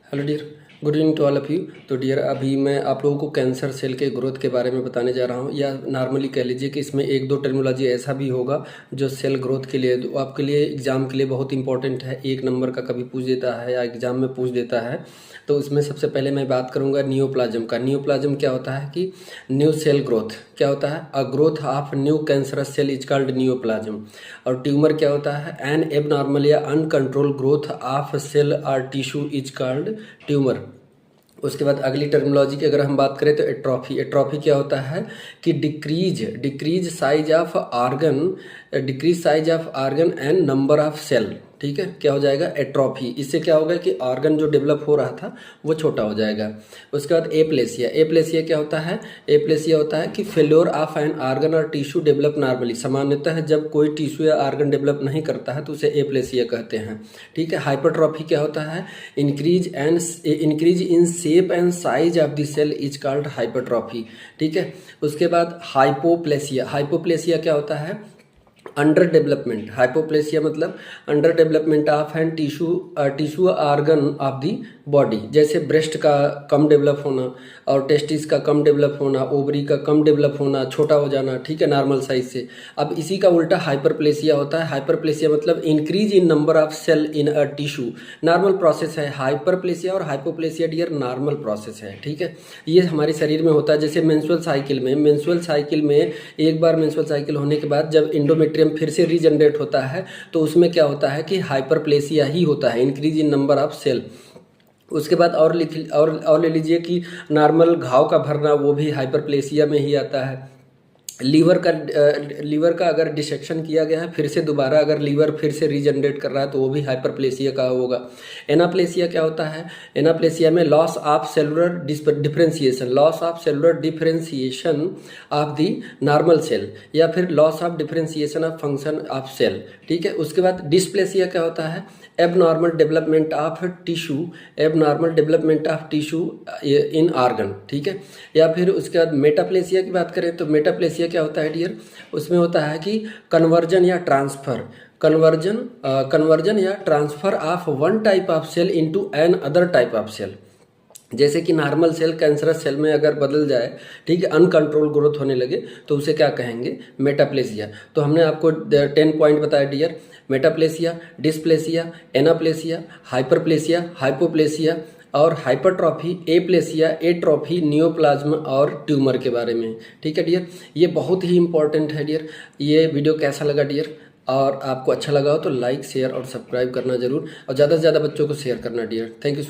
Hello dear, good evening to all of you. तो dear, अभी मैं आप लोगों को कैंसर सेल के ग्रोथ के बारे में बताने जा रहा हूँ, या नॉर्मली कह लीजिए कि इसमें एक दो टर्मिनोलॉजी ऐसा भी होगा जो सेल ग्रोथ के लिए आपके लिए एग्जाम के लिए बहुत इंपॉर्टेंट है, एक नंबर का कभी पूछ देता है या एग्जाम में पूछ देता है। तो इसमें सबसे पहले मैं बात करूँगा नियोप्लाज्म का। नियोप्लाज्म क्या होता है कि न्यू सेल ग्रोथ क्या होता है, a growth of new cancerous cell is called neoplasm. और ट्यूमर क्या होता है, एन एबनॉर्मल या अनकंट्रोल ग्रोथ ऑफ सेल और टिश्यू इज कॉल्ड ट्यूमर। उसके बाद अगली टर्मिनोलॉजी की अगर हम बात करें तो एट्रॉफी। एट्रॉफी क्या होता है कि decrease size of organ and number of cell. ठीक है, क्या हो जाएगा, एट्रॉफी। इससे क्या होगा कि ऑर्गन जो डेवलप हो रहा था वो छोटा हो जाएगा। उसके बाद एप्लेसिया। एप्लेसिया क्या होता है, एप्लेसिया होता है कि फेल्योर ऑफ एन ऑर्गन और टिश्यू डेवलप नॉर्मली। सामान्यतः जब कोई टिश्यू या ऑर्गन डेवलप नहीं करता है तो उसे एप्लेसिया कहते हैं। ठीक है। हाइपरट्रॉफी क्या होता है, increase in shape and size of the cell is called hypertrophy. ठीक है। उसके बाद हाइपोप्लेसिया। हाइपोप्लेसिया क्या होता है, अंडर डेवलपमेंट। हाइपोप्लेसिया मतलब under development of and tissue organ of the body. जैसे ब्रेस्ट का कम डेवलप होना और टेस्टिस का कम डेवलप होना, ओवरी का कम डेवलप होना, छोटा हो जाना। ठीक है, नॉर्मल साइज से। अब इसी का उल्टा हाइपरप्लेसिया होता है। हाइपरप्लेसिया मतलब increase in number of cell in a tissue. Normal process है हाइपरप्लेसिया और हाइपोप्लेसिया डियर, नॉर्मल प्रोसेस है। ठीक है, ये हमारे शरीर में होता है। जैसे मेंस्ट्रुअल साइकिल में एक बार मेंस्ट्रुअल साइकिल होने के बाद जब इंडोमेट्रियम फिर से रीजनरेट होता है तो उसमें क्या होता है कि हाइपरप्लेसिया ही होता है, increase in number of cell. उसके बाद और ले लीजिए कि नॉर्मल घाव का भरना, वो भी हाइपरप्लेसिया में ही आता है। लीवर का अगर डिसेक्शन किया गया है, फिर से दोबारा अगर लीवर फिर से रीजनरेट कर रहा है तो वो भी हाइपरप्लेसिया का होगा। एनाप्लेसिया क्या होता है, एनाप्लेसिया में loss of cellular differentiation of the normal cell, या फिर loss of differentiation of function of cell. ठीक है। उसके बाद डिस्प्लेसिया क्या होता है, abnormal development of tissue in organ. ठीक है। या फिर उसके बाद मेटाप्लेसिया की बात करें तो मेटाप्लेसिया क्या होता है डियर, उसमें होता है कि कन्वर्जन या transfer of one type of cell into another type of cell. जैसे कि नॉर्मल सेल कैंसरस सेल में अगर बदल जाए, ठीक है, अनकंट्रोल ग्रोथ होने लगे तो उसे क्या कहेंगे, मेटाप्लेसिया। तो हमने आपको 10 पॉइंट बताया डियर, मेटाप्लेसिया, डिस्प्लेसिया, एनाप्लेसिया, हाइपरप्लेसिया, हाइपोप्लेसिया और हाइपरट्रॉफी, एप्लेसिया, एट्रॉफी, नियोप्लाज्म और ट्यूमर के बारे में। ठीक है डियर, ये बहुत ही इंपॉर्टेंट है डियर। ये वीडियो कैसा लगा डियर, और आपको अच्छा लगा हो तो लाइक शेयर और सब्सक्राइब करना जरूर, और ज़्यादा से ज़्यादा बच्चों को शेयर करना डियर। Thank you.